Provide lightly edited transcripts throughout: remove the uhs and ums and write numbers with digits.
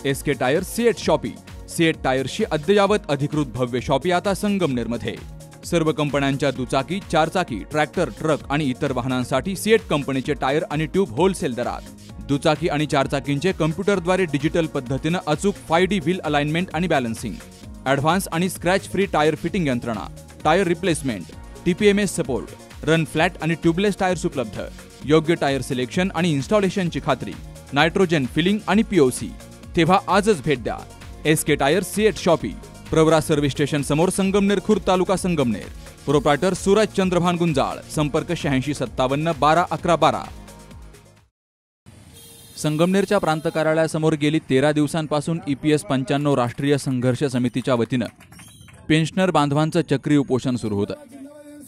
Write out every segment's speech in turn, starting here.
SK tyre CEAT shoppe. CEAT टायर्सची अद्ययावत अधिकृत भव्य शॉपी आता संगमनेरमध्ये। सर्व कंपन्यांच्या दुचाकी, चारचाकी, ट्रॅक्टर, ट्रक आणि इतर वाहनांसाठी सिएट कंपनीचे टायर आणि ट्यूब होलसेल दरात। दुचाकी आणि चारचाकींचे कम्प्युटरद्वारे डिजिटल पद्धतीने अचूक 5D व्हील अलाइनमेंट आणि बॅलन्सिंग, ॲडव्हान्स आणि स्क्रॅच फ्री टायर फिटिंग यंत्रणा, tyre replacement, TPMS support, run flat आणि ट्यूबलेस टायर्स उपलब्ध। योग्य टायर सिलेक्शन आणि इन्स्टॉलेशनची खात्री, नायट्रोजन फिलिंग आणि POC। तेव्हा आजच भेट द्या S K tyre CEAT shoppe, Pravara service station समोर, संगमनेर खुर्द, तालुका संगमनेर। प्रोप्रायटर सूरज चंद्रभान गुंजाळ। संपर्क 8657 12 11 12। संगमनेरच्या प्रांत कार्यालयासमोर गेली 13 दिवसांपासून EPS 95 राष्ट्रीय संघर्ष समितीच्या वतीनं पेन्शनर बांधवांचं चक्री उपोषण सुरू होतं।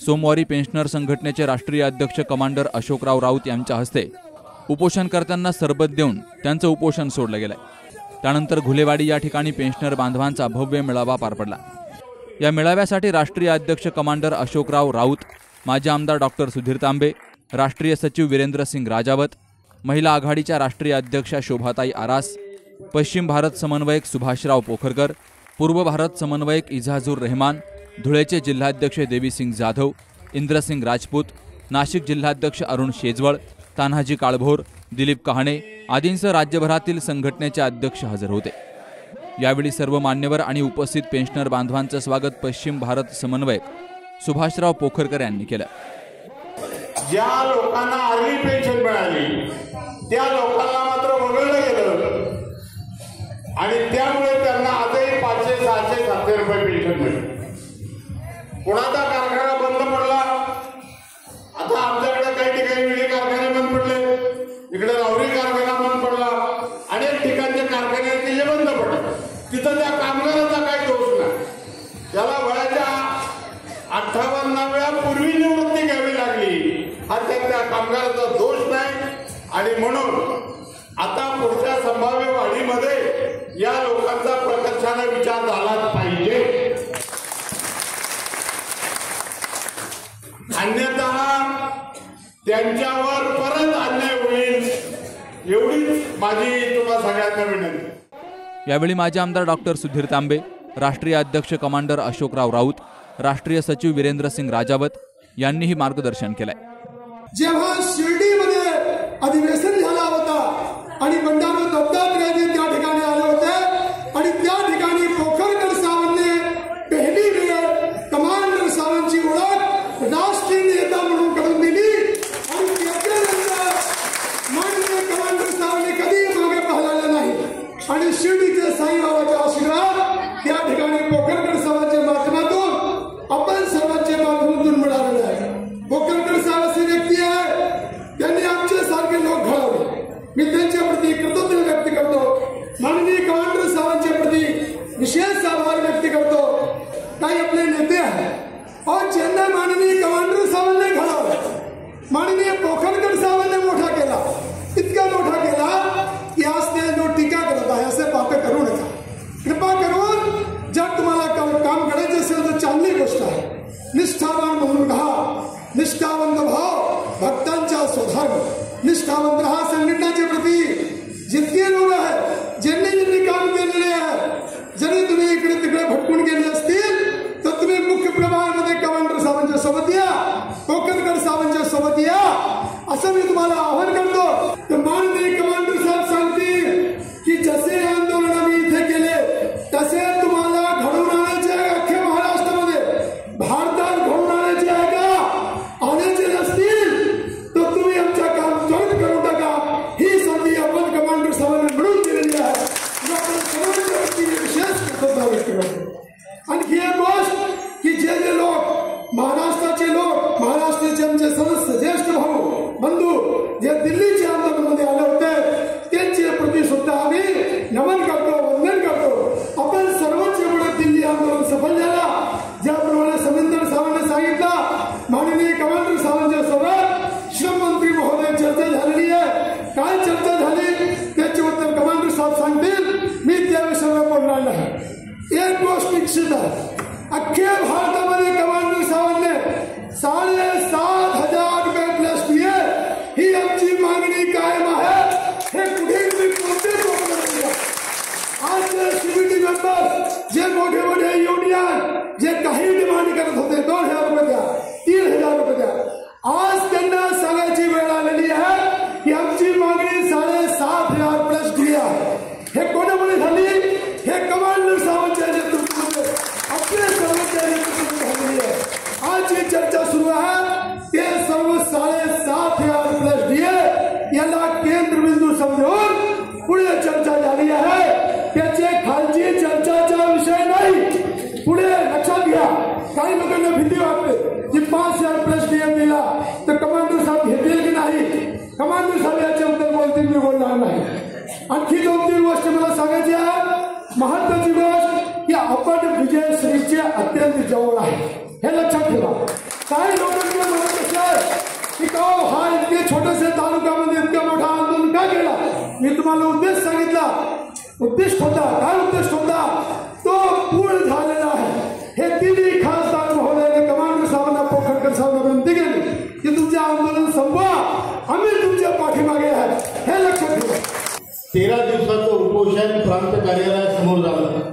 सोमवारी पेन्शनर संघटनेचे राष्ट्रीय अध्यक्ष कमांडर अशोकराव राऊत यांच्या हस्ते उपोषणकर्त्यांना सरबत देऊन त्यांचं उपोषण सोडलं गेलंय। त्यानंतर घुलेवाडी या ठिकाणी पेन्शनर बांधवांचा भव्य मेळावा पार पडला। या मेळाव्यासाठी राष्ट्रीय अध्यक्ष कमांडर अशोकराव राऊत, माजी आमदार डॉक्टर सुधीर तांबे, राष्ट्रीय सचिव वीरेंद्रसिंग राजावत, महिला आघाडीच्या राष्ट्रीय अध्यक्षा शोभाताई आरास, पश्चिम भारत समन्वयक सुभाषराव पोखरकर, पूर्व भारत समन्वयक इजाजुर रहमान, धुळेचे जिल्हाध्यक्ष देवीसिंग जाधव, इंद्रसिंग राजपूत, नाशिक जिल्हाध्यक्ष अरुण शेजवळ, तान्हाजी काळभोर, दिलीप कहाणे आदींसह राज्यभरातील संघटनेचे अध्यक्ष हजर होते। यावेळी सर्व मान्यवर आणि उपस्थित पेन्शनर बांधवांचं स्वागत पश्चिम भारत समन्वयक सुभाषराव पोखरकर यांनी केलं। ज्या लोकांना अर्ली पेन्शन मिळाली त्या लोकांना मात्र वगळलं गेलं आणि त्यामुळे त्यांना आजही 500, 600, 700 रुपये पेन्शन मिळते। कोणाचा कारखाना बंद पडला, आता आमच्याकडे काही ठिकाणी विडी कारखाने बंद पडले, इकडे रावरी कारखाना बंद पडला, अनेक ठिकाणचे कारखाने जे बंद पडले, तिथं त्या कामगाराचा काही दोष नाही। त्याला वयाच्या 58व्या पूर्वी निवृत्ती घ्यावी लागली, हा त्या कामगाराचा दोष नाही। आणि म्हणून आता पुढच्या संभाव्य वाढीमध्ये या लोकांचा प्रकर्षाने विचार झालाच पाहिजे, अन्यथा त्यांच्यावर परत अन्याय होईल, एवढीच माझी तुम्हा सगळ्यांना विनंती। यावेळी माजी आमदार डॉक्टर सुधीर तांबे, राष्ट्रीय अध्यक्ष कमांडर अशोकराव राऊत, राष्ट्रीय सचिव वीरेंद्रसिंग राजावत यांनीही मार्गदर्शन केलंय। जेव्हा शिर्डीमध्ये अधिवेशन झाला होता आणि बंडारू दत्तात्रेय त्या ठिकाणी आले होते आणि त्या ठिकाणी पोखरकर साहेबांनी पहिली वेळ कमांडर साहेबांची ओळख राष्ट्रीय नेता म्हणून करून दिली आणि त्याच्यानंतर माननीय कमांडर साहेबांनी कधी मागे पाहिलेलं नाही आणि शिर्डीचे साईबाबाचे आशीर्वाद त्या ठिकाणी पोखरकर साहेबांच्या माध्यमातून आपण सर्वांच्या माध्यमातून मिळालेलं आहे। पोखरकर साहेब असे व्यक्ती आहे, त्यांनी आमचे सारखे लोक घडवले, मी त्यांच्या प्रती कृतज्ञता व्यक्त करतो। माननीय कमांडर साहेबांच्या प्रती विशेष आभार व्यक्त करतो। काही आपले नेते आहेत और ज्यांना माननीय कमांडर साहेबांनी घडवलं, माननीय पोखरकर साहेबांनी मोठा केला, इतका मोठा केला की आज ते जो टीका करत आहे असे पापे करू नका। कृपा करून जर तुम्हाला काम करायचं असेल तर चांगली गोष्ट आहे, निष्ठावान म्हणून राहा, निष्ठावंत भाव भक्तांचा स्वधर्म, निष्ठावंत राहा। संघटनेच्या प्रती जितके लोक आहेत ज्यांनी काम केलेले आहे, जरी तुम्ही इकडे तिकडे भटकून गेले असतील तर तुम्ही मुख्य प्रवाहामध्ये कमांडर साहेबांच्या सोबत या, पोखरकर साहेबांच्या सोबत या, असं मी तुम्हाला आवाहन करतो। तर माननीय कमांडर साहेब सांगतील की जसे आंदोलन आम्ही इथे केले तसे तुम्हाला घडवून आणायचे आहे अख्ख्या महाराष्ट्रामध्ये, भारतात घडवून आणायचे आहे का, आणायचे नसतील तर तुम्ही आमच्या काम त्वरित करून टाका। ही संधी आपण कमांडर साहेबांना मिळवून दिलेली आहे, आपण सर्वांच्या वतीने विशेष कृतज्ञता व्यक्त करतो। आणखी एक गोष्ट की जे जे लोक महाराष्ट्राचे लोक, महाराष्ट्राचे आमचे सदस्य, ज्येष्ठ भाऊ बंधू जे दिल्लीच्या आंदोलनामध्ये आले होते त्यांच्या प्रती सुद्धा आम्ही नमन करतो, वंदन करतो। आपण सर्वांच्यामुळे दिल्ली आंदोलन सफल झाला। ज्याप्रमाणे समिंदर साहेबांनी सांगितलं, माननीय कमांडर साहेबांच्या सोबत श्रम मंत्री महोदय चर्चा झालेली आहे। काय चर्चा झाली त्याच्याबद्दल कमांडर साहेब सांगतील, मी त्या विषयावर बोलणार नाही। एक गोष्ट निश्चित आहे, अख्ख्या भारतामध्ये कमांडर साहेबांनी 7,500 बेड प्लस दिए, ही आमची मागणी कायम आहे। हे कुठेही कोणतेच दरम्यान जे काही डिमांड करत होते 2,000 रुपये द्या, 3,000 रुपये द्या, आज त्यांना सांगायची वेळ आलेली आहे की आमची मागणी 7,500 प्लस डी आहे. हे कोणामुळे झाली? हे कमांडर सावंत यांच्या नेतृत्वामध्ये, आपले सावंत यांच्या नेतृत्वामध्ये झालेली आहे. आज जी चर्चा सुरू आहे ते सर्व 7,500 प्लस डी याला केंद्रबिंदू समजून पुढे चर्चा झाली आहे. त्याचे खालची चर्चाचा विषय नाही. पुढे लक्षात घ्या, काही लोकांना भीती वाटते की 5,000 प्लस डीएम दिला तर कमांडर साहेब घेतील की नाही. कमांडर साहेब याच्याबद्दल बोलतील, मी बोलणार नाही. आणखी 2-3 गोष्टी मला सांगायची आहे. महत्वाची गोष्ट की आपण विजयश्रीचे अत्यंत जवळ आहे, हे लक्षात ठेवा. काही लोकांना म्हणत असेल की हा इतके छोटेसे तालुक्यामध्ये इतका मोठा आंदोलन का केला. मी तुम्हाला उद्देश सांगितला. उद्दिष्ट होता, काय उद्दिष्ट होता तो पूर्ण झालेला आहे. हे तिन्ही खासदार महोदयाने कमांडर साहेबांना, पोखरकर साहेबांना विनंती केली की तुमचे आंदोलन संपवा, आम्ही तुमच्या पाठीमागे आहे, हे लक्षात ठेवा. 13 दिवसाचं उपोषण प्रांत कार्यालयासमोर झालं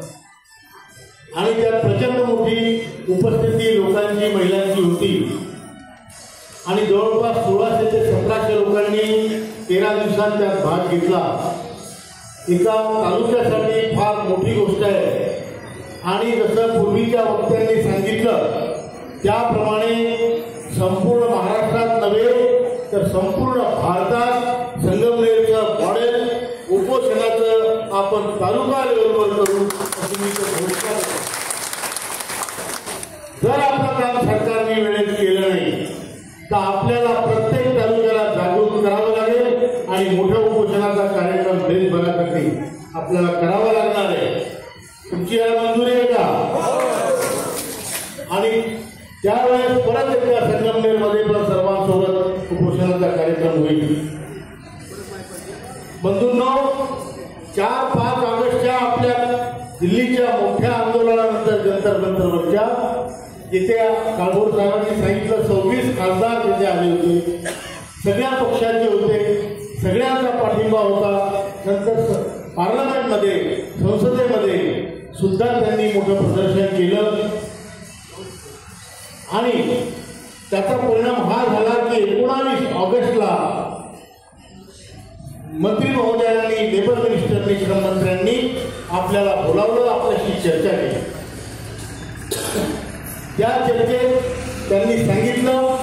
आणि त्यात प्रचंड मोठी उपस्थिती लोकांची, महिलांची होती आणि जवळपास 1600 ते 1700 लोकांनी 13 दिवसात त्यात भाग घेतला. एका तालुक्यासाठी फार मोठी गोष्ट आहे आणि जसं पूर्वीच्या वक्त्यांनी सांगितलं त्याप्रमाणे संपूर्ण महाराष्ट्रात नव्हे तर संपूर्ण भारतात संगमनेरचं मॉडेल उपोषणाचं आपण तालुका लेवलवर करू असं मी घोषणा करतो. जर आपलं काम सरकारने वेळेत केलं नाही तर आपल्याला प्रत्येक तालुक्याला जागृत करावं लागेल आणि मोठ्या उपोषणाचा कार्यक्रम देशभरासाठी आपल्याला करावा लागणार आहे. तुमची याला मंजुरी आहे का? आणि त्यावेळेस परत एकदा संगमनेरमध्ये पण सर्वांसोबत उपोषणाचा कार्यक्रम होईल. बंधूंनो, 4-5 ऑगस्टच्या आपल्या दिल्लीच्या मोठ्या आंदोलनानंतर जंतर मंतरवरच्या जिथे काळभोर साहेबांनी सांगितलं 26 खासदार तिथे आले होते, सगळ्या पक्षाचे होते, सगळ्यांचा पाठिंबा होता. नंतर पार्लमेंटमध्ये, संसदेमध्ये सुद्धा त्यांनी मोठं प्रदर्शन केलं आणि त्याचा परिणाम हा झाला की 19 ऑगस्टला मंत्री महोदयांनी, लेबर मिनिस्टरनी, श्रममंत्र्यांनी आपल्याला बोलावलं, आपल्याशी चर्चा केली. त्या चर्चेत त्यांनी सांगितलं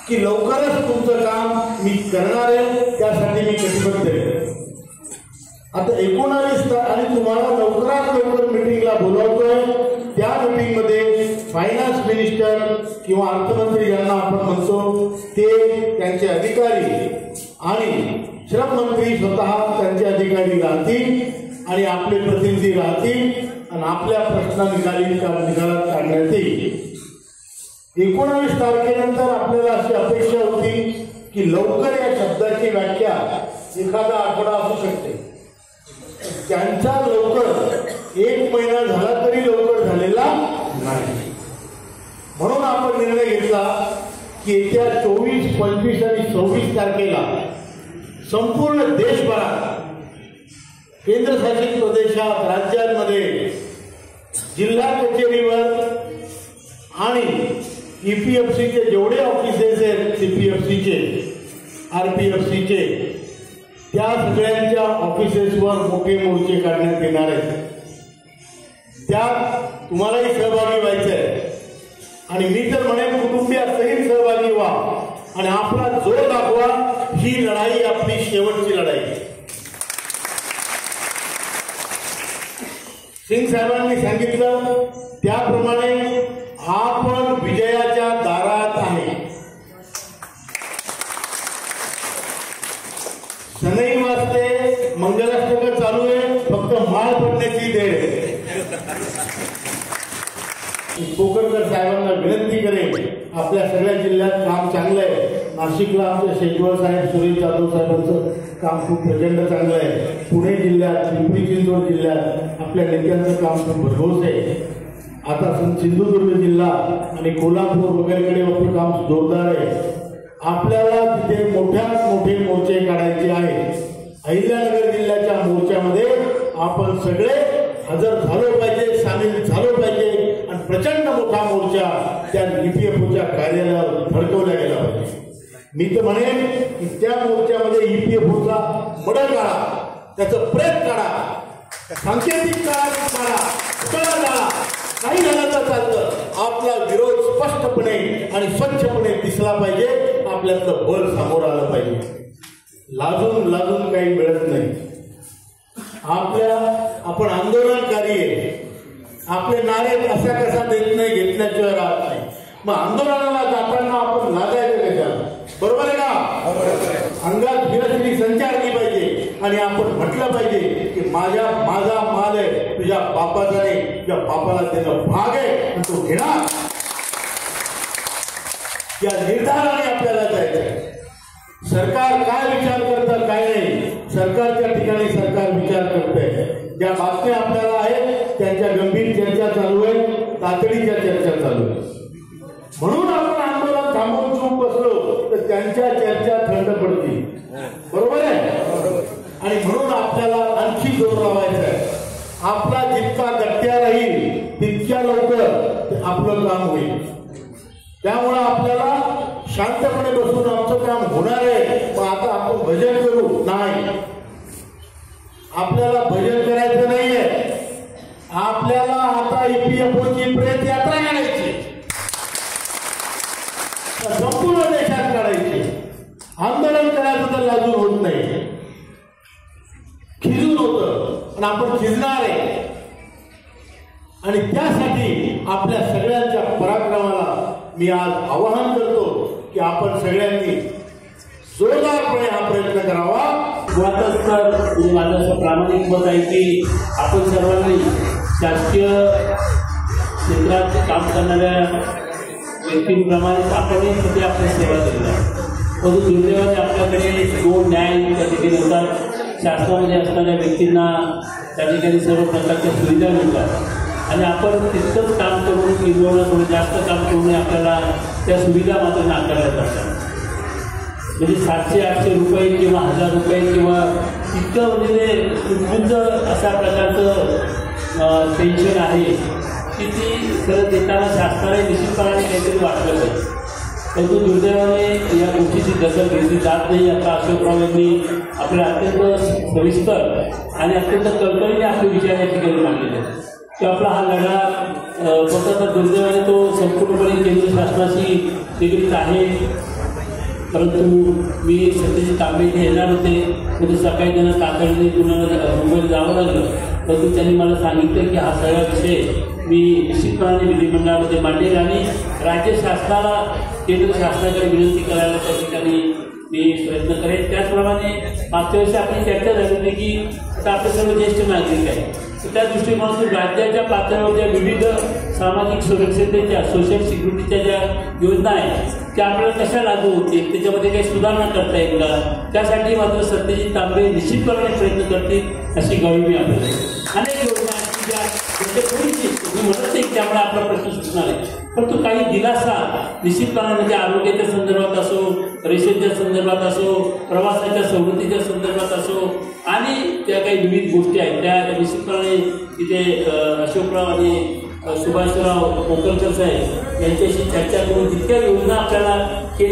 की लवकरच तुमचं काम मी करणार आहे, त्यासाठी मी कटिबद्ध आहे. आता 19 आणि तुम्हाला लवकरात लवकर मिटिंगला बोलावतोय. त्या मिटिंगमध्ये फायनान्स मिनिस्टर किंवा अर्थमंत्री ज्यांना आपण म्हणतो ते, त्यांचे अधिकारी आणि श्रम मंत्री स्वतः त्यांचे अधिकारी राहतील आणि आपले प्रतिनिधी राहतील आणि आपल्या प्रश्न निकालात काढण्यात येईल. 19 तारखेनंतर आपल्याला अशी अपेक्षा होती की लवकर या शब्दाची व्याख्या एखादा आठवडा असू शकते. त्यांचा लवकर 1 महिना झाला तरी लवकर झालेला नाही. म्हणून आपण निर्णय घेतला की येत्या 24, 25 आणि 26 तारखेला संपूर्ण देशभरात, केंद्रशासित प्रदेशात, राज्यांमध्ये, जिल्हा कचेरीवर आणि ईपीएफसीचे जेवढे ऑफिसेस आहेत, सीपीएफसीचे, आरपीएफसीचे, त्या सगळ्यांच्या ऑफिसेसवर मोठे मोर्चे काढण्यात येणार आहेत. त्यात तुम्हालाही सहभागी व्हायचं आहे आणि मी तर म्हणेन कुटुंबियासहित सहभागी व्हा आणि आपला जोर दाखवा. ही लढाई आपली शेवटची लढाई. सिंग साहेबांनी सांगितलं त्याप्रमाणे आपण विजयाच्या दारात आहे. सनई वाजते, मंगलाष्टक चालू आहे, फक्त माळ पडण्याची देर आहे. पोखरकर साहेबांना विनंती करेन, आपल्या सगळ्या जिल्ह्यात काम चांगलं आहे. नाशिकला आमचे शेजवळ साहेब, सुरेश जाधव साहेबांचं काम खूप प्रचंड चांगलं आहे. पुणे जिल्ह्यात, पिंपरी चिंचवड जिल्ह्यात आपल्या नेत्यांचं काम खूप भरघोस आहे. आता सिंधुदुर्ग जिल्हा आणि कोल्हापूर वगैरेकडे आपलं काम जोरदार आहे. आपल्याला तिथे मोठ्यात मोठे मोर्चे काढायचे आहे. अहिल्यानगर जिल्ह्याच्या मोर्चामध्ये आपण सगळे हजर झालो पाहिजे, सामील झालो पाहिजे आणि प्रचंड मोठा मोर्चा त्या EPFOच्या कार्यालयावर भडकवला गेला पाहिजे. मी तर म्हणेन की त्या मोर्चामध्ये EPFOचा मड काढा, त्याचं प्रेत काढा, सांकेतिक काढा, काही झालं तर चालतं. आपला विरोध स्पष्टपणे आणि स्वच्छपणे दिसला पाहिजे, आपल्यातलं बळ समोर आलं पाहिजे. लाजून लाजून काही मिळत नाही. आपण आंदोलनकारी आहे, आपले नारे कसा कसा देत नाही, घेतल्याशिवाय राहत नाही. मग आंदोलनाला जाताना आपण लाजायचं कशाला? बरोबर आहे का? अंगात विरसरी संचारली पाहिजे आणि आपण म्हटलं पाहिजे की माझा माल आहे, तुझ्या बापाचा नाही, तुझ्या बापाला त्याचा भाग आहे आणि तो घेणार. या निर्धाराने आपल्याला जायचंय. सरकार काय विचार करतं काय नाही, सरकारच्या ठिकाणी सरकार विचार करतंय. ज्या बातम्या आपल्याला आहेत त्यांच्या गंभीर चर्चा चालू आहे, तातडीच्या चर्चा चालू आहे. म्हणून आपण आंदोलन थांबवून चूप बसलो तर त्यांच्या चर्चा थंड पडतील. बरोबर आहे? आणि म्हणून आपल्याला आणखी जोर लावायचा आहे. आपला जितका गट्ट्या राहील तितक्या लवकर आपलं काम होईल. त्यामुळे आपल्याला शांतपणे बसून आमचं काम होणार आहे. पण आता आपण भजन करू नाही, आपल्याला भजन करायचं नाहीये. आपल्याला आता EPFOची प्रेत यात्रा काढायची, संपूर्ण देशात काढायची. आंदोलन करायचं तर लाजून होत नाही, खिजून होतं, पण आपण खिजणार आहे. आणि त्यासाठी आपल्या सगळ्यांच्या पराक्रमाला मी आज आवाहन करतो की आपण सगळ्यांनी जोरदारपणे हा प्रयत्न करावा. तर माझं असं प्रामाणिक मत आहे की आपण सर्वांनी शासकीय क्षेत्रात काम करणाऱ्या व्यक्तींप्रमाणेच आपणही तिथे आपली सेवा केली आहे. परंतु दुर्दैवाने आपल्याकडे जो न्याय त्या ठिकाणी होतात, शासनामध्ये असणाऱ्या व्यक्तींना त्या ठिकाणी सर्व प्रकारच्या सुविधा मिळतात आणि आपण तितकंच काम करून किंवा थोडं जास्त काम करून आपल्याला त्या सुविधा मात्र नाकारल्या जातात. म्हणजे 700-800 रुपये किंवा 1000 रुपये किंवा इतकं म्हणजे तुटपुंज अशा प्रकारचं पेन्शन आहे की ती खरं देताना शासनाने निश्चितपणाने काहीतरी वाटलं पाहिजे. परंतु दुर्दैवाने या गोष्टीची दखल घेतली जात नाही. आता अशोकराव यांनी आपल्या अत्यंत सविस्तर आणि अत्यंत कळकळीने आपले विचार या ठिकाणी मांडलेले आहेत की आपला हा लढा फक्त तर दुर्दैवाने तो संपूर्णपणे केंद्र शासनाशी निगडीत आहे. परंतु मी सत्यजित तांबे इथे येणार होते, म्हणजे सकाळी त्यांना तातडीने पुन्हा मुंबईला जावं लागलं. परंतु त्यांनी मला सांगितलं की हा सगळा विषय मी निश्चितपणाने विधिमंडळामध्ये मांडेल आणि राज्य शासनाला केंद्र शासनाकडे विनंती करायला त्या ठिकाणी मी प्रयत्न करेन. त्याचप्रमाणे मागच्या वर्षी आपली चर्चा झाली होती की आता आपले सर्व ज्येष्ठ नागरिक आहेत, तर त्या दृष्टिकोनातून राज्याच्या पातळीवर ज्या विविध सामाजिक सुरक्षिततेच्या सोशल सिक्युरिटीच्या ज्या योजना आहेत त्या आपल्याला कशा लागू होतील, त्याच्यामध्ये काही सुधारणा करता येईल का, त्यासाठी मात्र सत्यजित तांबे निश्चितपणे प्रयत्न करतील अशी ग्वाही मी आपल्याला. अनेक योजना आहेत ज्या थोडीशी मी म्हणत नाही त्यामुळे आपला प्रश्न सुटणार आहे, परंतु काही दिलासा निश्चितपणे म्हणजे आरोग्याच्या संदर्भात असो, रेशनच्या संदर्भात असो, प्रवासाच्या सवलतीच्या संदर्भात असो आणि त्या काही विविध गोष्टी आहेत त्या निश्चितपणे तिथे अशोकराव आणि सुभाषराव कोकणकर साहेब यांच्याशी चर्चा करून तितक्या योजना आपल्याला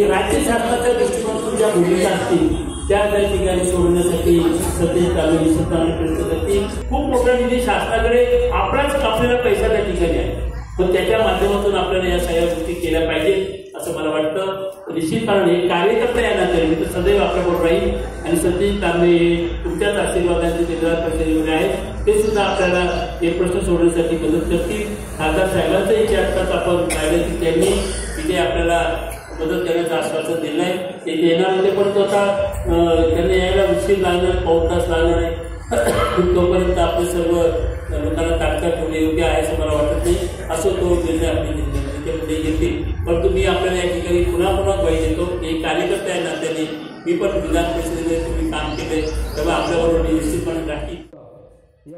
राज्य शासनाच्या दृष्टिकोनातून ज्या भूमिका असतील त्या काही ठिकाणी सोडण्यासाठी सत्यजित तांबे निश्चितपणे प्रयत्न करतील. खूप मोठा निधी शासनाकडे आपल्याला पैसा त्या ठिकाणी आहे, पण त्याच्या माध्यमातून आपल्याला या सगळ्या गोष्टी केल्या पाहिजेत असं मला वाटतं. निश्चितपणे कार्यकर्ता येणार तरी मी तर सदैव आपल्याबरोबर राहील आणि सत्यजित तांबे हे तुमच्याच आशीर्वादांचे केंद्रात प्रतिनिधी आहेत, ते सुद्धा आपल्याला हे प्रश्न सोडण्यासाठी मदत करतील. खासदार साहेबांचाही चर्चाच आपण पाहिलं की त्यांनी तिथे आपल्याला मदत करण्याचं आश्वासन दिलं आहे. ते येणार होते पण तो आता त्यांना यायला उशीर लागणार, पाऊण तास लागणार आहे. तोपर्यंत आपले सर्व लोकांना तात्काळ ठेवणे योग्य आहे असं मला वाटत नाही. असं तो निर्णय आपले घेतील. परंतु मी आपल्याला या ठिकाणी पुन्हा ग्वाही देतो की कार्यकर्ता या नात्याने मी पण विधान परिषदेमध्ये तुम्ही काम केले तेव्हा आपल्याबरोबर मी निश्चितपणे राहील.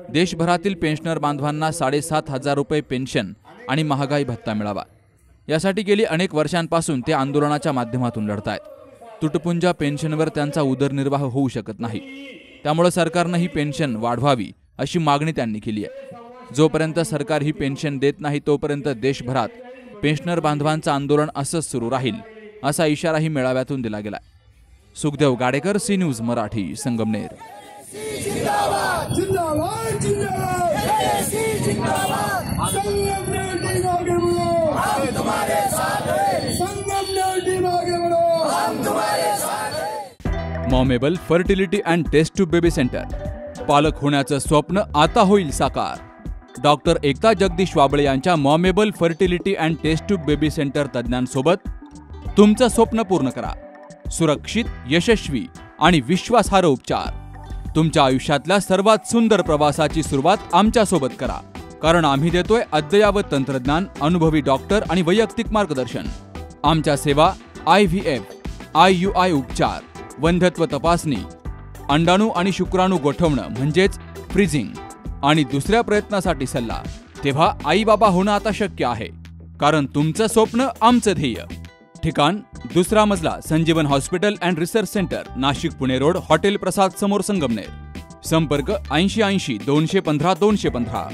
देशभरातील पेन्शनर बांधवांना 7,500 रुपये पेन्शन आणि महागाई भत्ता मिळावा यासाठी गेली अनेक वर्षांपासून ते आंदोलनाच्या माध्यमातून लढतायत. तुटपुंजा पेन्शनवर त्यांचा उदरनिर्वाह होऊ शकत नाही, त्यामुळे सरकारनं ही पेन्शन वाढवावी अशी मागणी त्यांनी केली आहे. जोपर्यंत सरकार ही पेन्शन देत नाही तोपर्यंत देशभरात पेन्शनर बांधवांचं आंदोलन असंच सुरू राहील, असा इशाराही मेळाव्यातून दिला गेला. Sukhdev Gadekar, C news Marathi, Sangamner. मॉमेबल fertility and test tube baby centre. पालक होण्याचं स्वप्न आता होईल साकार. डॉक्टर एकता जगदीश वाबळे यांच्या Momable fertility and test tube baby centre तज्ज्ञांसोबत तुमचं स्वप्न पूर्ण करा. सुरक्षित, यशस्वी आणि विश्वासार्ह उपचार. तुमच्या आयुष्यातल्या सर्वात सुंदर प्रवासाची सुरुवात आमच्यासोबत करा, कारण आम्ही देतोय अद्ययावत तंत्रज्ञान, अनुभवी डॉक्टर आणि वैयक्तिक मार्गदर्शन. आमच्या सेवा IVF, IUI उपचार, वंध्यत्व तपासणी, अंडाणू आणि शुक्राणू गोठवणं म्हणजेच फ्रीजिंग आणि दुसऱ्या प्रयत्नासाठी सल्ला. तेव्हा आई बाबा होणं आता शक्य आहे, कारण तुमचं स्वप्न आमचं ध्येय. ठिकाण 2रा मजला, Sanjivan hospital and research centre, Nashik Pune road, hotel Prasad समोर, संगमनेर. संपर्क 8080 215 215.